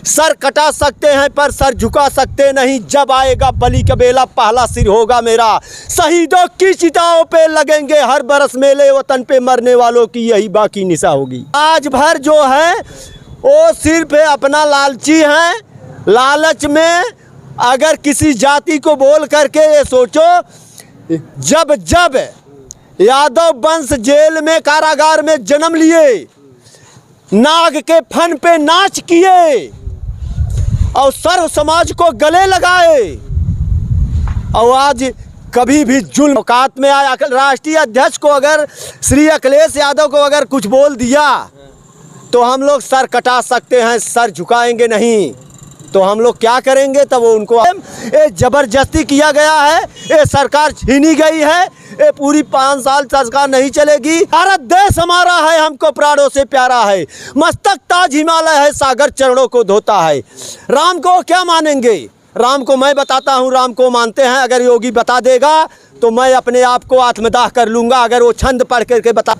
Sir कटा सकते हैं पर सर झुका सकते नहीं। जब आएगा बलि का बेला पहला सिर होगा मेरा। शहीदों की चिताओं पे लगेंगे हर बरस मेले, वतन पे मरने वालों की यही बाकी निशा होगी। आज भर जो है वो सिर्फ अपना लालची हैं। लालच में अगर किसी जाति को बोल करके ये सोचो, जब जब यादव वंश जेल में कारागार में जन्म लिए, नाग के फन पे नाच किए और सर्व समाज को गले लगाए, और आज कभी भी जुल्म औकात में आया। राष्ट्रीय अध्यक्ष को अगर श्री अखिलेश यादव को अगर कुछ बोल दिया तो हम लोग सर कटा सकते हैं, सर झुकाएंगे नहीं। तो हम लोग क्या करेंगे? तब वो उनको ये जबरदस्ती किया गया है, ये सरकार छीनी गई है, ये पूरी 5 साल सरकार नहीं चलेगी। भारत देश हमारा है, हमको प्राणों से प्यारा है। मस्तक ताज हिमालय है, सागर चरणों को धोता है। राम को क्या मानेंगे? राम को मैं बताता हूँ, राम को मानते हैं। अगर योगी बता देगा तो मैं अपने आप को आत्मदाह कर लूँगा। अगर वो छंद पढ़ करके बता,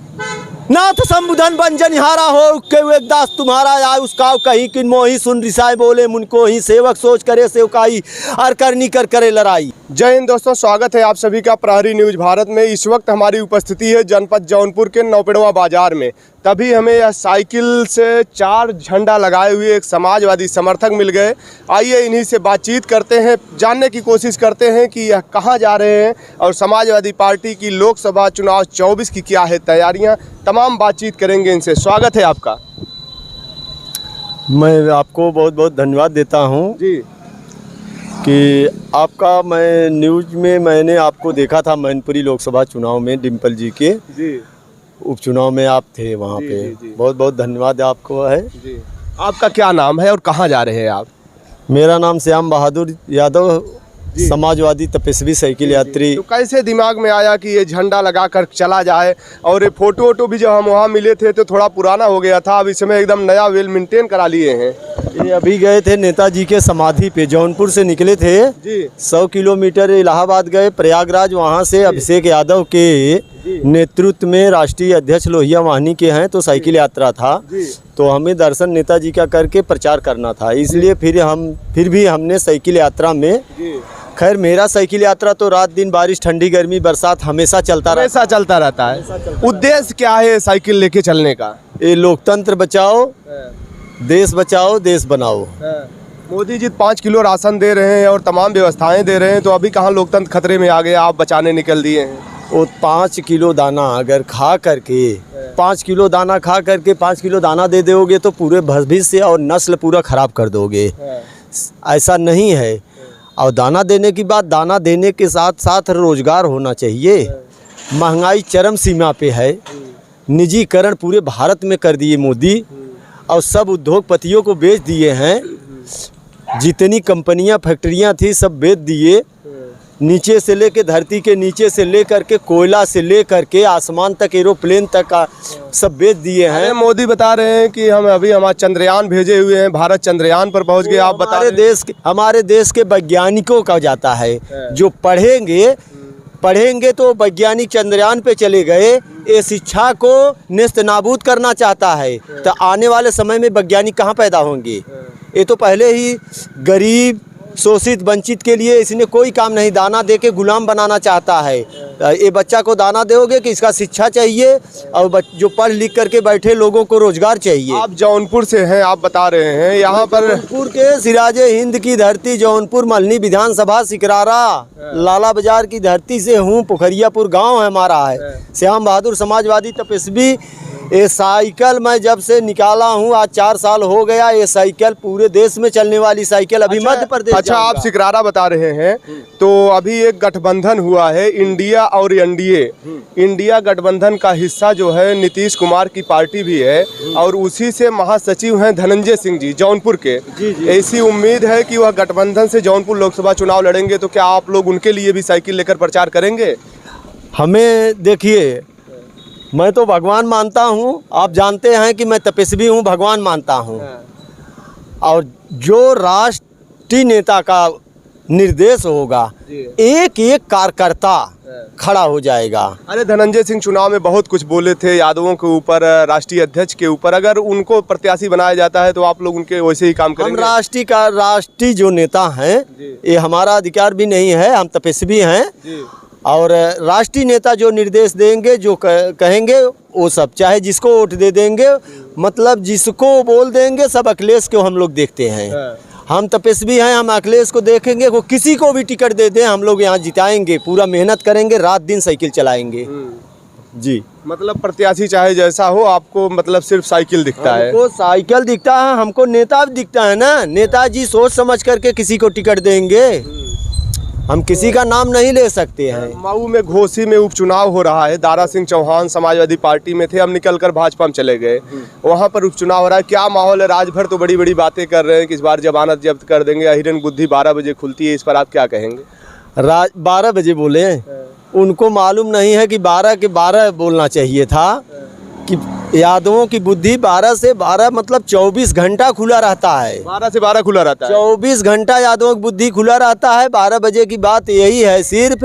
नाथ संबुधन बंजनिहारा हो के एक दास तुम्हारा आय उसका कहीं किन मोही सुन रिसाए बोले मुनको ही सेवक सोच करे सेवकाई और करनी कर करे लड़ाई। जय हिंद दोस्तों, स्वागत है आप सभी का प्रहरी न्यूज भारत में। इस वक्त हमारी उपस्थिति है जनपद जौनपुर के नौपेड़वा बाजार में। तभी हमें यह साइकिल से 4 झंडा लगाए हुए एक समाजवादी समर्थक मिल गए। आइए इन्हीं से बातचीत करते हैं, जानने की कोशिश करते हैं कि यह कहाँ जा रहे हैं और समाजवादी पार्टी की लोकसभा चुनाव 24 की क्या है तैयारियां। तमाम बातचीत करेंगे इनसे। स्वागत है आपका। मैं आपको बहुत बहुत धन्यवाद देता हूँ जी कि आपका मैं न्यूज में मैंने आपको देखा था मैनपुरी लोकसभा चुनाव में, डिम्पल जी के जी उपचुनाव में आप थे वहाँ पे। जी। बहुत बहुत धन्यवाद आपको है। जी, आपका क्या नाम है और कहाँ जा रहे हैं आप? मेरा नाम श्याम बहादुर यादव, समाजवादी तपस्वी साइकिल यात्री। तो कैसे दिमाग में आया कि ये झंडा लगाकर चला जाए? और ये फोटो वोटो भी जब हम वहाँ मिले थे तो थोड़ा पुराना हो गया था, अब इसमें एकदम नया वेल मेंटेन करा लिए हैं। ये अभी गए थे नेताजी के समाधि पे, जौनपुर से निकले थे जी 100 किलोमीटर इलाहाबाद गए, प्रयागराज। वहाँ से अभिषेक यादव के नेतृत्व में राष्ट्रीय अध्यक्ष लोहिया वाहिनी के हैं, तो साइकिल यात्रा था। तो हमें दर्शन नेताजी का करके प्रचार करना था, इसलिए फिर भी हमने साइकिल यात्रा में, खैर मेरा साइकिल यात्रा तो रात दिन बारिश ठंडी गर्मी बरसात हमेशा चलता रहता है। उद्देश्य क्या है साइकिल लेके चलने का? ये लोकतंत्र बचाओ, देश बचाओ, देश बनाओ। मोदी जी 5 किलो राशन दे रहे हैं और तमाम व्यवस्थाएं दे रहे हैं, तो अभी कहाँ लोकतंत्र खतरे में आ गया, आप बचाने निकल दिए हैं। वो 5 किलो दाना अगर खा करके 5 किलो दाना खा करके 5 किलो दाना दे दोगे तो पूरे भविष्य और नस्ल पूरा खराब कर दोगे। ऐसा नहीं है। और दाना देने की बात, दाना देने के साथ साथ रोजगार होना चाहिए। महंगाई चरम सीमा पे है, निजीकरण पूरे भारत में कर दिए मोदी, और सब उद्योगपतियों को बेच दिए हैं। जितनी कंपनियां फैक्ट्रियां थी सब बेच दिए। नीचे से लेके धरती के नीचे से लेकर के कोयला से लेकर के आसमान तक, एरोप्लेन तक का सब बेच दिए हैं। मोदी बता रहे हैं कि हम अभी हमारा चंद्रयान भेजे हुए हैं, भारत चंद्रयान पर पहुंच गए। आप बता हमारे देश के वैज्ञानिकों का जाता है, जो पढ़ेंगे तो वैज्ञानिक चंद्रयान पे चले गए। ये शिक्षा को नेस्त नाबूद करना चाहता है, तो आने वाले समय में वैज्ञानिक कहाँ पैदा होंगे? ये तो पहले ही गरीब शोषित वंचित के लिए इसने कोई काम नहीं, दाना दे के गुलाम बनाना चाहता है। ये बच्चा को दाना दोगे कि इसका शिक्षा चाहिए, और जो पढ़ लिख करके बैठे लोगों को रोजगार चाहिए। आप जौनपुर से हैं, आप बता रहे हैं यहाँ पर जौनपुर के सिराजे हिंद की धरती जौनपुर, मल्हनी विधानसभा, सिकरारा, लाला बाजार की धरती से हूँ। पोखरियापुर गांव है हमारा है। श्याम बहादुर समाजवादी तपस्वी। ये साइकिल मैं जब से निकाला हूँ, आज 4 साल हो गया। ये साइकिल पूरे देश में चलने वाली साइकिल, अभी मध्य प्रदेश। अच्छा, आप सिकरारा बता रहे हैं, तो अभी एक गठबंधन हुआ है इंडिया और एनडीए। इंडिया गठबंधन का हिस्सा जो है नीतीश कुमार की पार्टी भी है, और उसी से महासचिव हैं धनंजय सिंह जी जौनपुर के। ऐसी उम्मीद है कि वह गठबंधन से जौनपुर लोकसभा चुनाव लड़ेंगे, तो क्या आप लोग उनके लिए भी साइकिल लेकर प्रचार करेंगे? हमें देखिए, मैं तो भगवान मानता हूँ, आप जानते हैं कि मैं तपस्वी हूँ, भगवान मानता हूँ। और जो राष्ट्रीय नेता का निर्देश होगा, एक एक कार्यकर्ता खड़ा हो जाएगा। अरे धनंजय सिंह चुनाव में बहुत कुछ बोले थे यादवों के ऊपर, राष्ट्रीय अध्यक्ष के ऊपर, अगर उनको प्रत्याशी बनाया जाता है तो आप लोग उनके वैसे ही काम हम करेंगे? राष्ट्रीय जो नेता हैं, ये हमारा अधिकार भी नहीं है, हम तपस्वी हैं और राष्ट्रीय नेता जो निर्देश देंगे, जो कहेंगे वो सब, चाहे जिसको वोट दे देंगे, मतलब जिसको बोल देंगे सब। अखिलेश को हम लोग देखते हैं, हम तपस्वी हैं, हम अखिलेश को देखेंगे, वो किसी को भी टिकट दे दें हम लोग यहाँ जिताएंगे, पूरा मेहनत करेंगे, रात दिन साइकिल चलाएंगे जी। मतलब प्रत्याशी चाहे जैसा हो, आपको मतलब सिर्फ साइकिल दिखता है? हमको साइकिल दिखता है, हमको नेता भी दिखता है ना। नेताजी सोच समझ करके किसी को टिकट देंगे, हम किसी का नाम नहीं ले सकते हैं। मऊ में घोसी में उपचुनाव हो रहा है, दारा सिंह चौहान समाजवादी पार्टी में थे, अब निकलकर भाजपा में चले गए, वहाँ पर उपचुनाव हो रहा है, क्या माहौल है? राजभर तो बड़ी बड़ी बातें कर रहे हैं कि इस बार जमानत जब्त कर देंगे, हिरन बुद्धि 12 बजे खुलती है, इस पर आप क्या कहेंगे? 12 बजे बोले, उनको मालूम नहीं है कि 12 के 12 बोलना चाहिए था, कि यादवों की बुद्धि 12 से 12 मतलब 24 घंटा खुला रहता है। 12 से 12 खुला रहता है, 24 घंटा यादवों की बुद्धि खुला रहता है। 12 बजे की बात यही है सिर्फ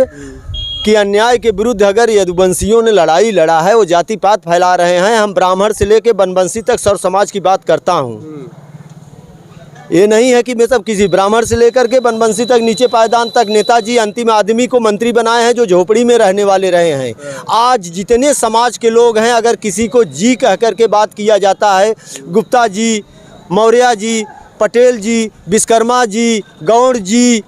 कि अन्याय के विरुद्ध अगर यदुवंशियों ने लड़ाई लड़ा है, वो जाति पात फैला रहे हैं। हम ब्राह्मण से लेके बनवंशी तक सर्व समाज की बात करता हूँ, ये नहीं है कि मैं सब किसी ब्राह्मण से लेकर के बनवंशी तक नीचे पायदान तक। नेताजी अंतिम आदमी को मंत्री बनाए हैं जो झोपड़ी में रहने वाले रहे हैं। आज जितने समाज के लोग हैं, अगर किसी को जी कह कर के बात किया जाता है, गुप्ता जी, मौर्य जी, पटेल जी, विश्वकर्मा जी, गौड़ जी,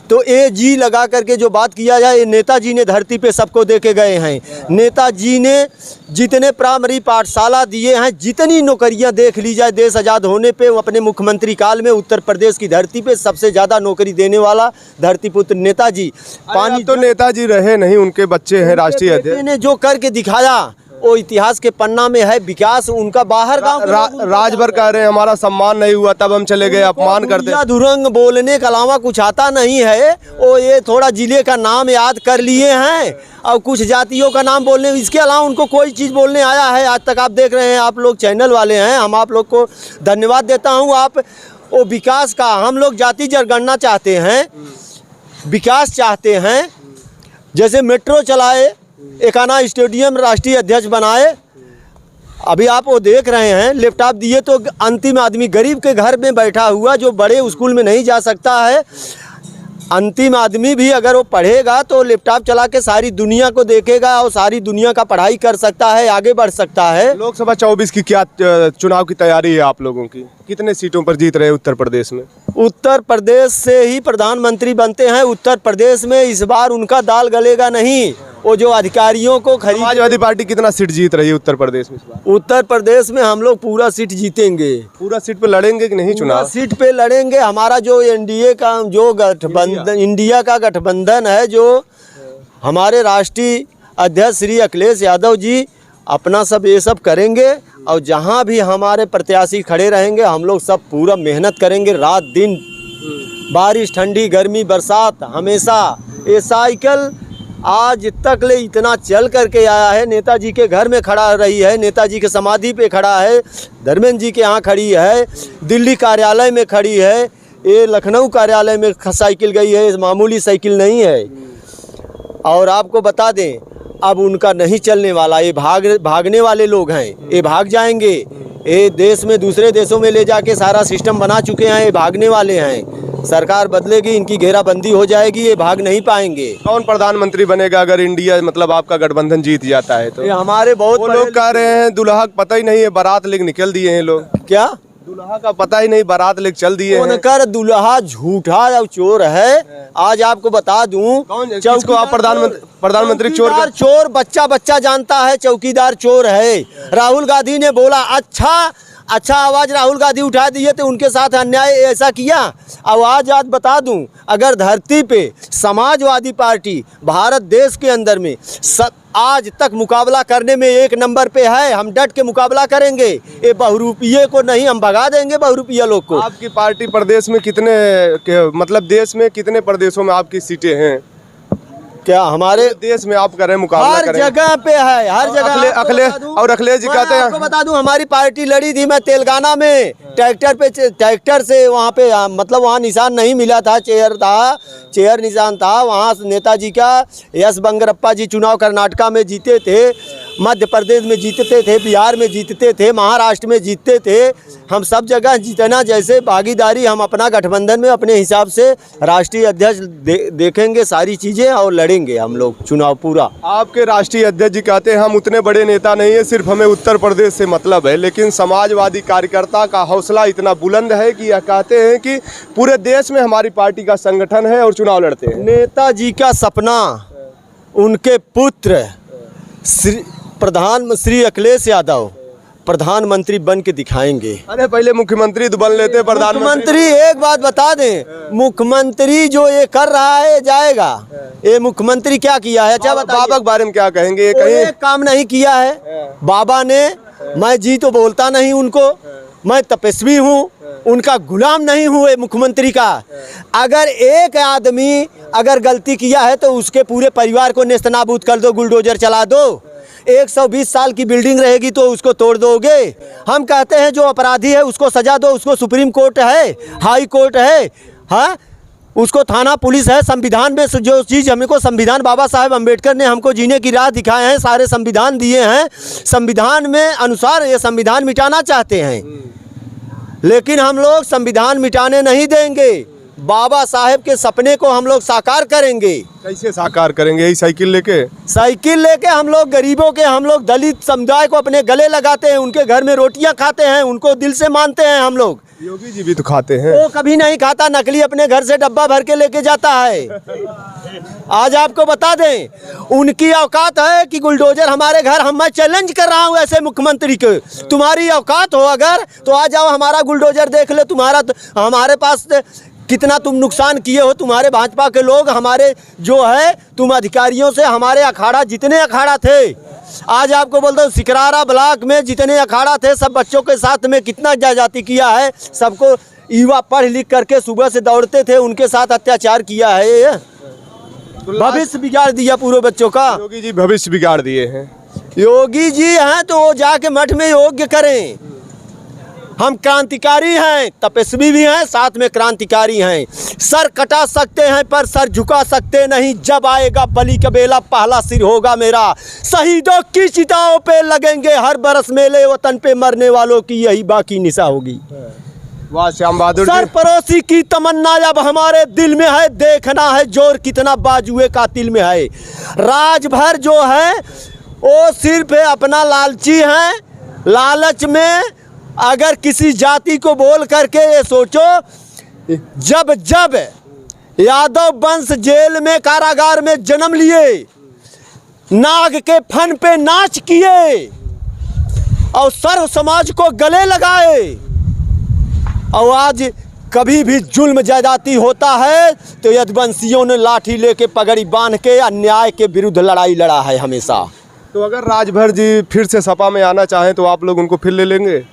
तो ये जी लगा करके जो बात किया जाए, ये नेताजी ने धरती पे सबको दे के गए हैं। नेताजी ने जितने प्राइमरी पाठशाला दिए हैं, जितनी नौकरियां देख ली जाए देश आज़ाद होने पे, वो अपने मुख्यमंत्री काल में उत्तर प्रदेश की धरती पे सबसे ज़्यादा नौकरी देने वाला धरतीपुत्र नेताजी। पानी तो नेताजी रहे नहीं, उनके बच्चे हैं राष्ट्रीय अध्यक्ष, ने जो करके दिखाया वो इतिहास के पन्ना में है। विकास उनका बाहर गांव राजभर कह रहे हैं हमारा सम्मान नहीं हुआ, तब हम चले गए, अपमान करते। धुरंग बोलने के अलावा कुछ आता नहीं है। वो ये थोड़ा जिले का नाम याद कर लिए हैं और कुछ जातियों का नाम बोलने, इसके अलावा उनको कोई चीज़ बोलने आया है आज तक? आप देख रहे हैं, आप लोग चैनल वाले हैं, हम आप लोग को धन्यवाद देता हूँ। आप वो विकास का, हम लोग जाति जनगणना चाहते हैं, विकास चाहते हैं, जैसे मेट्रो चलाए, एकाना स्टेडियम राष्ट्रीय अध्यक्ष बनाए। अभी आप वो देख रहे हैं, लैपटॉप दिए तो अंतिम आदमी गरीब के घर में बैठा हुआ, जो बड़े स्कूल में नहीं जा सकता है, अंतिम आदमी भी अगर वो पढ़ेगा तो लैपटॉप चला के सारी दुनिया को देखेगा और सारी दुनिया का पढ़ाई कर सकता है, आगे बढ़ सकता है। लोकसभा 24 की क्या चुनाव की तैयारी है आप लोगों की? कितने सीटों पर जीत रहे हैं उत्तर प्रदेश में? उत्तर प्रदेश से ही प्रधानमंत्री बनते हैं। उत्तर प्रदेश में इस बार उनका दाल गलेगा नहीं। वो जो अधिकारियों को समाजवादी पार्टी कितना सीट जीत रही है उत्तर प्रदेश में इस बार? उत्तर प्रदेश में हम लोग पूरा सीट जीतेंगे। पूरा सीट पे लड़ेंगे कि नहीं चुनाव? सीट पे लड़ेंगे। हमारा जो एनडीए का जो गठबंधन, इंडिया का गठबंधन है, जो हमारे राष्ट्रीय अध्यक्ष श्री अखिलेश यादव जी अपना सब ये सब करेंगे और जहाँ भी हमारे प्रत्याशी खड़े रहेंगे, हम लोग सब पूरा मेहनत करेंगे, रात दिन, बारिश ठंडी गर्मी बरसात, हमेशा। ये साइकिल आज तक ले इतना चल करके आया है। नेताजी के घर में खड़ा रही है, नेताजी के समाधि पे खड़ा है, धर्मेंद्र जी के यहाँ खड़ी है, दिल्ली कार्यालय में खड़ी है, ये लखनऊ कार्यालय में साइकिल गई है, मामूली साइकिल नहीं है। और आपको बता दें, अब उनका नहीं चलने वाला, ये भागने वाले लोग हैं, ये भाग जाएंगे। ये देश में दूसरे देशों में ले जाके सारा सिस्टम बना चुके हैं, ये भागने वाले हैं। सरकार बदलेगी, इनकी घेराबंदी हो जाएगी, ये भाग नहीं पाएंगे। कौन प्रधानमंत्री बनेगा अगर इंडिया मतलब आपका गठबंधन जीत जाता है तो? ये हमारे बहुत लोग कह रहे हैं दुल्हा का पता ही नहीं है, बारात लेके निकल दिए हैं लोग। क्या दुल्हा का पता ही नहीं, बारात लेके चल दिए हैं। कर दुल्हा झूठा और चोर है। आज आपको बता दूं, किसको आप प्रधानमंत्री चोर बच्चा जानता है, चौकीदार चोर है। राहुल गांधी ने बोला, अच्छा आवाज राहुल गांधी उठा दिए तो उनके साथ अन्याय ऐसा किया। आवाज आज बता दूं, अगर धरती पे समाजवादी पार्टी भारत देश के अंदर में आज तक मुकाबला करने में 1 नंबर पे है, हम डट के मुकाबला करेंगे। ये बहुरूपिये को नहीं, हम भगा देंगे बहुरूपिया लोग को। आपकी पार्टी प्रदेश में कितने मतलब देश में कितने प्रदेशों में आपकी सीटें हैं? क्या हमारे देश में आप करें मुकाबला हर करें? जगह पे है, हर जगह। अखिलेश जी कहते हैं, आपको बता दूं हमारी पार्टी लड़ी थी, मैं तेलंगाना में ट्रैक्टर से वहाँ पे मतलब वहाँ निशान नहीं मिला था, चेयर निशान था वहाँ नेताजी का। एस बंगरप्पा जी चुनाव कर्नाटका में जीते थे, मध्य प्रदेश में जीतते थे, बिहार में जीतते थे, महाराष्ट्र में जीतते थे। हम सब जगह जीतना, जैसे भागीदारी हम अपना गठबंधन में अपने हिसाब से राष्ट्रीय अध्यक्ष देखेंगे सारी चीज़ें और लड़ेंगे हम लोग चुनाव पूरा। आपके राष्ट्रीय अध्यक्ष जी कहते हैं हम उतने बड़े नेता नहीं है, सिर्फ हमें उत्तर प्रदेश से मतलब है, लेकिन समाजवादी कार्यकर्ता का हौसला इतना बुलंद है कि यह कहते हैं कि पूरे देश में हमारी पार्टी का संगठन है और चुनाव लड़ते हैं। नेताजी का सपना उनके पुत्र श्री अखिलेश यादव प्रधानमंत्री बन के दिखाएंगे। अरे पहले मुख्यमंत्री तो बन लेते, मुख्यमंत्री। एक बात बता दें, मुख्यमंत्री जो ये कर रहा है जाएगा, ये मुख्यमंत्री क्या किया है? अच्छा बताइए। बाबा के बारे में क्या कहेंगे? कहीं एक काम नहीं किया है बाबा ने। मैं जी तो बोलता नहीं उनको, मैं तपस्वी हूँ, उनका गुलाम नहीं हूँ मुख्यमंत्री का। अगर एक आदमी अगर गलती किया है तो उसके पूरे परिवार को नेस्तनाबूद कर दो, बुलडोजर चला दो। 120 साल की बिल्डिंग रहेगी तो उसको तोड़ दोगे? हम कहते हैं जो अपराधी है उसको सजा दो, उसको सुप्रीम कोर्ट है, हाई कोर्ट है, हाँ, उसको थाना पुलिस है। संविधान में जो चीज़ हमको संविधान बाबा साहेब अम्बेडकर ने हमको जीने की राह दिखाए हैं, सारे संविधान दिए हैं, संविधान में अनुसार ये संविधान मिटाना चाहते हैं, लेकिन हम लोग संविधान मिटाने नहीं देंगे। बाबा साहेब के सपने को हम लोग साकार करेंगे। कैसे साकार करेंगे? यही साइकिल लेके हम लोग गरीबों के, हम लोग दलित समुदाय को अपने गले लगाते हैं, उनके घर में रोटियां खाते हैं, उनको दिल से मानते हैं हम लोग। योगी जी भी तो खाते हैं। वो कभी नहीं खाता, नकली अपने घर से डब्बा भर के लेके जाता है। आज आपको बता दें, उनकी औकात है कि बुलडोजर हमारे घर, मैं चैलेंज कर रहा हूं ऐसे मुख्यमंत्री को, तुम्हारी औकात हो अगर तो आ जाओ, हमारा बुलडोजर देख ले। तुम्हारा हमारे पास कितना तुम नुकसान किए हो, तुम्हारे भाजपा के लोग, हमारे जो है तुम अधिकारियों से, हमारे अखाड़ा जितने अखाड़ा थे, आज आपको बोलता हूँ सिकरारा ब्लॉक में जितने अखाड़ा थे सब बच्चों के साथ में कितना जाति किया है। सबको युवा पढ़ लिख करके सुबह से दौड़ते थे, उनके साथ अत्याचार किया है, भविष्य बिगाड़ दिया पूरे बच्चों का। योगी जी भविष्य बिगाड़ दिए हैं। योगी जी हैं तो वो जाके मठ में योग्य करें। हम क्रांतिकारी हैं, तपस्वी भी हैं, साथ में क्रांतिकारी हैं। सर कटा सकते हैं पर सर झुका सकते नहीं, जब आएगा बलि का बेला पहला सिर होगा मेरा। शहीदों की चिताओं पे लगेंगे हर बरस मेले, वतन पे मरने वालों की यही बाकी निशा होगी। वाह श्याम बहादुर जी। सरपरोशी की तमन्ना अब हमारे दिल में है, देखना है जोर कितना बाजुए कातिल में है। राजभर जो है वो सिर्फ अपना लालची है, लालच में अगर किसी जाति को बोल करके ये सोचो, जब जब यादव वंश जेल में कारागार में जन्म लिए, नाग के फन पे नाच किए और सर्व समाज को गले लगाए, और आज कभी भी जुल्म ज्यादती होता है तो यदुवंशियों ने लाठी लेके पगड़ी बांध के अन्याय के विरुद्ध लड़ाई लड़ा है हमेशा। तो अगर राजभर जी फिर से सपा में आना चाहें तो आप लोग उनको फिर ले लेंगे?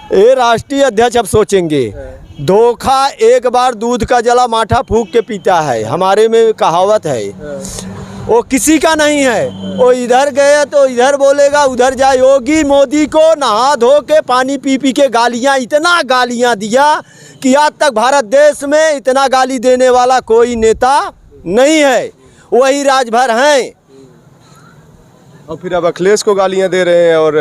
ये राष्ट्रीय अध्यक्ष अब सोचेंगे। धोखा एक बार दूध का जला माठा फूंक के पीता है, हमारे में कहावत है, वो किसी का नहीं है। वो इधर गए तो इधर बोलेगा, उधर जाए। योगी मोदी को नहा धो के पानी पी पी के गालियाँ, इतना गालियाँ दिया कि आज तक भारत देश में इतना गाली देने वाला कोई नेता नहीं है, वही राजभर हैं। और फिर अब अखिलेश को गालियां दे रहे हैं और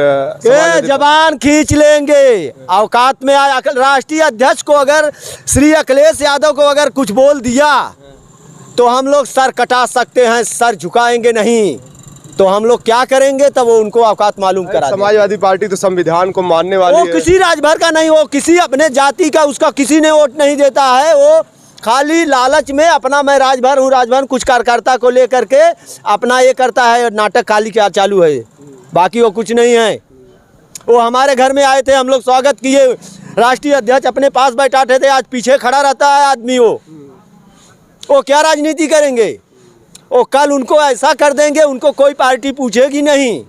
जबान खींच लेंगे। औकात में आया राष्ट्रीय अध्यक्ष को अगर श्री अखिलेश यादव को अगर कुछ बोल दिया तो हम लोग सर कटा सकते हैं, सर झुकाएंगे नहीं। तो हम लोग क्या करेंगे तब वो उनको औकात मालूम करा। समाजवादी पार्टी तो संविधान को मानने वाली है। वो किसी राजभर का नहीं, वो किसी अपने जाति का, उसका किसी ने वोट नहीं देता है। वो खाली लालच में अपना मैं राजभर हूँ, राजभर कुछ कार्यकर्ता को लेकर के अपना ये करता है, नाटक खाली क्या चालू है, बाकी वो कुछ नहीं है। वो हमारे घर में आए थे, हम लोग स्वागत किए, राष्ट्रीय अध्यक्ष अपने पास बैठाते थे, आज पीछे खड़ा रहता है आदमी। वो क्या राजनीति करेंगे? वो कल उनको ऐसा कर देंगे, उनको कोई पार्टी पूछेगी नहीं।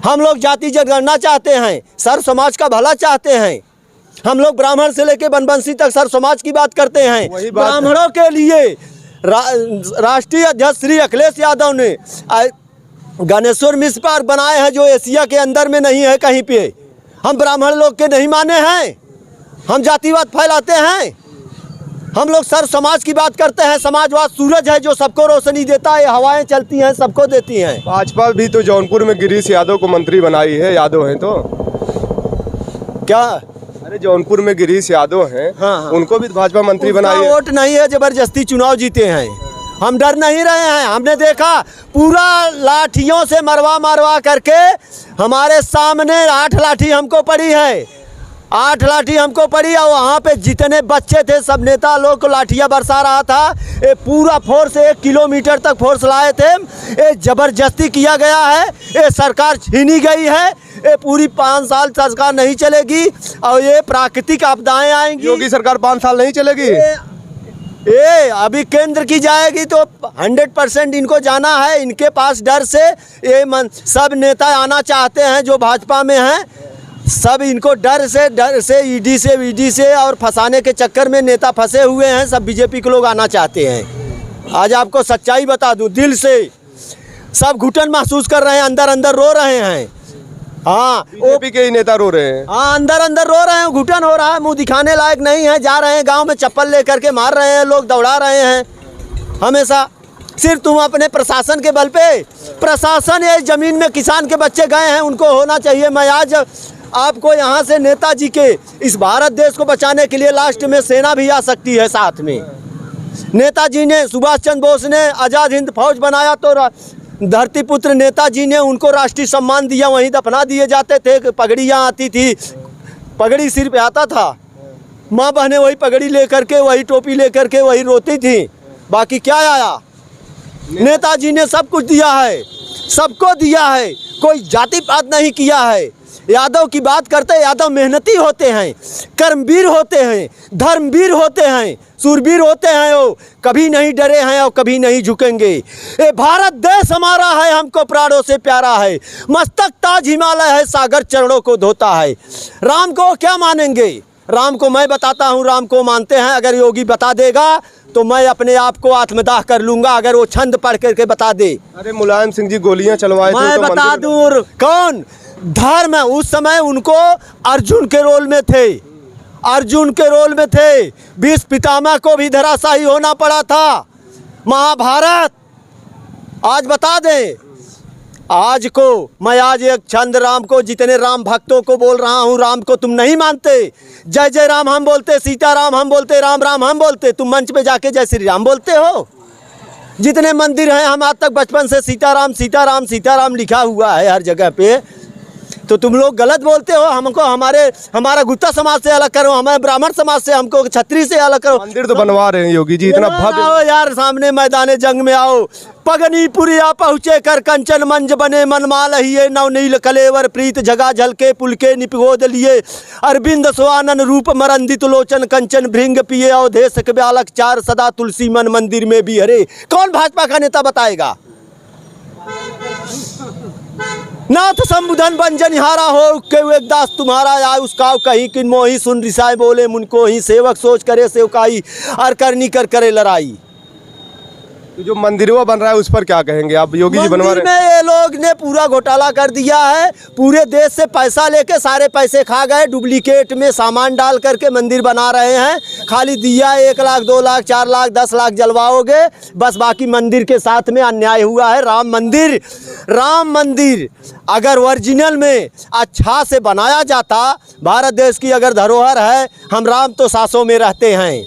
हम लोग जाति जनगणना चाहते हैं, सर्व समाज का भला चाहते हैं। हम लोग ब्राह्मण से लेकर बनबंसी तक सर्व समाज की बात करते हैं। ब्राह्मणों के लिए राष्ट्रीय अध्यक्ष श्री अखिलेश यादव ने गणेश्वर मिश्र पार्क बनाए हैं जो एशिया के अंदर में नहीं है कहीं पे। हम ब्राह्मण लोग के नहीं माने हैं, हम जातिवाद फैलाते हैं, हम लोग सर समाज की बात करते हैं। समाजवाद सूरज है जो सबको रोशनी देता है, हवाएं चलती हैं सबको देती हैं। भाजपा भी तो जौनपुर में गिरीश यादव को मंत्री बनाई है, यादव हैं तो क्या? अरे जौनपुर में गिरीश यादव हैं, हाँ। उनको भी भाजपा मंत्री बनाई है। वोट नहीं है, जबरदस्ती चुनाव जीते हैं। हम डर नहीं रहे हैं, हमने देखा पूरा लाठियों से मरवा करके हमारे सामने 8 लाठी हमको पड़ी है, 8 लाठी हमको पड़ी। और वहाँ पे जितने बच्चे थे सब नेता लोग को लाठियाँ बरसा रहा था। ये पूरा फोर्स 1 किलोमीटर तक फोर्स लाए थे। ये जबरदस्ती किया गया है, ये सरकार छीनी गई है। ये पूरी 5 साल सरकार नहीं चलेगी और ये प्राकृतिक आपदाएं आएंगी। योगी सरकार 5 साल नहीं चलेगी। ये अभी केंद्र की जाएगी तो 100% इनको जाना है। इनके पास डर से ये सब नेता आना चाहते हैं जो भाजपा में हैं, सब इनको डर से ईडी से वीडी से और फंसाने के चक्कर में नेता फंसे हुए हैं। सब बीजेपी के लोग आना चाहते हैं। आज आपको सच्चाई बता दूं, दिल से सब घुटन महसूस कर रहे हैं, अंदर अंदर रो रहे हैं। हाँ, बीजेपी के ही नेता रो रहे हैं। हाँ, अंदर अंदर रो रहे हैं, घुटन हो रहा है, मुंह दिखाने लायक नहीं है। जा रहे हैं गांव में चप्पल लेकर के मार रहे हैं लोग, दौड़ा रहे हैं हमेशा। सिर्फ तुम अपने प्रशासन के बल पे, प्रशासन ये जमीन में किसान के बच्चे गए हैं उनको होना चाहिए। मैं आज आपको यहाँ से नेताजी के इस भारत देश को बचाने के लिए लास्ट में सेना भी आ सकती है साथ में। नेताजी ने, सुभाष चंद्र बोस ने आज़ाद हिंद फौज बनाया तो धरती पुत्र नेताजी ने उनको राष्ट्रीय सम्मान दिया, वहीं दफना दिए जाते थे। पगड़ियाँ आती थी, पगड़ी सिर पे आता था, माँ बहनें वही पगड़ी लेकर के, वही टोपी लेकर के वही रोती थी। बाकी क्या आया? नेताजी ने सब कुछ दिया है, सबको दिया है, कोई जाति पात नहीं किया है। यादव की बात करते हैं, यादव मेहनती होते हैं, कर्मवीर होते हैं, धर्मवीर होते हैं, सूरवीर होते हैं। वो कभी नहीं डरे हैं और कभी नहीं झुकेंगे। ये भारत देश हमारा है, हमको प्राणों से प्यारा है। मस्तक ताज हिमालय है, सागर चरणों को धोता है। राम को क्या मानेंगे? राम को मैं बताता हूँ, राम को मानते हैं। अगर योगी बता देगा तो मैं अपने आप को आत्मदाह कर लूँगा, अगर वो छंद पढ़ करके बता दे। अरे मुलायम सिंह जी गोलियां चलवाए थे मैं तो बता दूँ कौन धर्म है। उस समय उनको अर्जुन के रोल में थे, अर्जुन के रोल में थे। भीष्म पितामह को भी धराशायी होना पड़ा था। महाभारत आज बता दें, आज को मैं आज एक छंद राम को, जितने राम भक्तों को बोल रहा हूँ, राम को तुम नहीं मानते। जय जय राम हम बोलते, सीता राम हम बोलते, राम राम हम बोलते। तुम मंच पे जाके जय श्री राम बोलते हो। जितने मंदिर हैं, हम आज तक बचपन से सीताराम सीताराम सीताराम लिखा हुआ है हर जगह पे। तो तुम लोग गलत बोलते हो। हमको हमारा गुप्ता समाज से अलग करो, हमें ब्राह्मण समाज से, हमको छत्री से अलग करो। मंदिर तो बनवा रहे हैं योगी जी, इतना भव्य। आओ यार, सामने मैदान जंग में आओ। पगनीपुरिया पहुँचे कर कंचन मंज बने, मनमाल हिये नवनील कलेवर प्रीत जगा झलके पुलके निपगोद लिए। अरविंद स्वानन रूप मरंदित लोचन कंचन भृंग पिए अवधेश के बालक चार सदा तुलसी मन मंदिर में भी हरे। कौन भाजपा का नेता बताएगा? नाथ संबुधन बंजनिहारा हो के एक दास तुम्हारा आय उसका कहीं किन मोही सुन रिसाए बोले मुनको ही सेवक सोच करे सेवकाई और करनी कर करे लड़ाई। तो जो मंदिरवा बन रहा है उस पर क्या कहेंगे आप? योगी जी बनवा रहे हैं। में ये लोग ने पूरा घोटाला कर दिया है। पूरे देश से पैसा लेके सारे पैसे खा गए। डुप्लीकेट में सामान डाल करके मंदिर बना रहे हैं। खाली दिया 1 लाख 2 लाख 4 लाख 10 लाख जलवाओगे बस, बाकी मंदिर के साथ में अन्याय हुआ है। राम मंदिर अगर ओरिजिनल में अच्छा से बनाया जाता, भारत देश की अगर धरोहर है, हम राम तो सांसों में रहते हैं।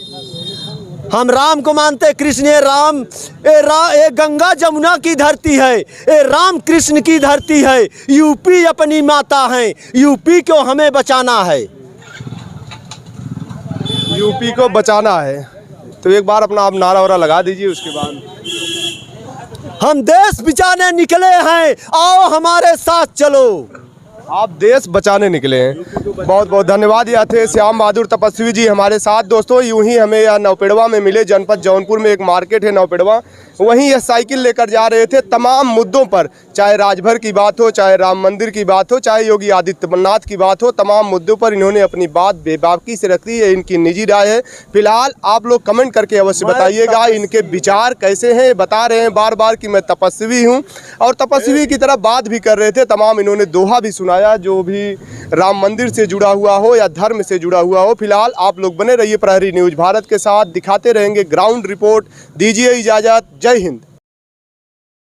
हम राम को मानते, कृष्ण ये गंगा जमुना की धरती है, ये राम कृष्ण की धरती है। यूपी अपनी माता है, यूपी को हमें बचाना है। यूपी को बचाना है तो एक बार अपना आप नारा वारा लगा दीजिए, उसके बाद। हम देश बचाने निकले हैं, आओ हमारे साथ चलो। आप देश बचाने निकले हैं। बहुत बहुत धन्यवाद। यह थे श्याम बहादुर तपस्वी जी हमारे साथ। दोस्तों यूं ही हमें यह नौपेड़वा में मिले। जनपद जौनपुर में एक मार्केट है नौपेड़वा, वहीं यह साइकिल लेकर जा रहे थे। तमाम मुद्दों पर, चाहे राजभर की बात हो, चाहे राम मंदिर की बात हो, चाहे योगी आदित्यनाथ की बात हो, तमाम मुद्दों पर इन्होंने अपनी बात बेबाकी से रख दी है। इनकी निजी राय है। फिलहाल आप लोग कमेंट करके अवश्य बताइएगा इनके विचार कैसे हैं। बता रहे हैं बार बार कि मैं तपस्वी हूं और तपस्वी की तरह बात भी कर रहे थे। तमाम इन्होंने दोहा भी सुनाया, जो भी राम मंदिर से जुड़ा हुआ हो या धर्म से जुड़ा हुआ हो। फिलहाल आप लोग बने रहिए प्रहरी न्यूज़ भारत के साथ, दिखाते रहेंगे ग्राउंड रिपोर्ट। दीजिए इजाज़त। जय हिंद।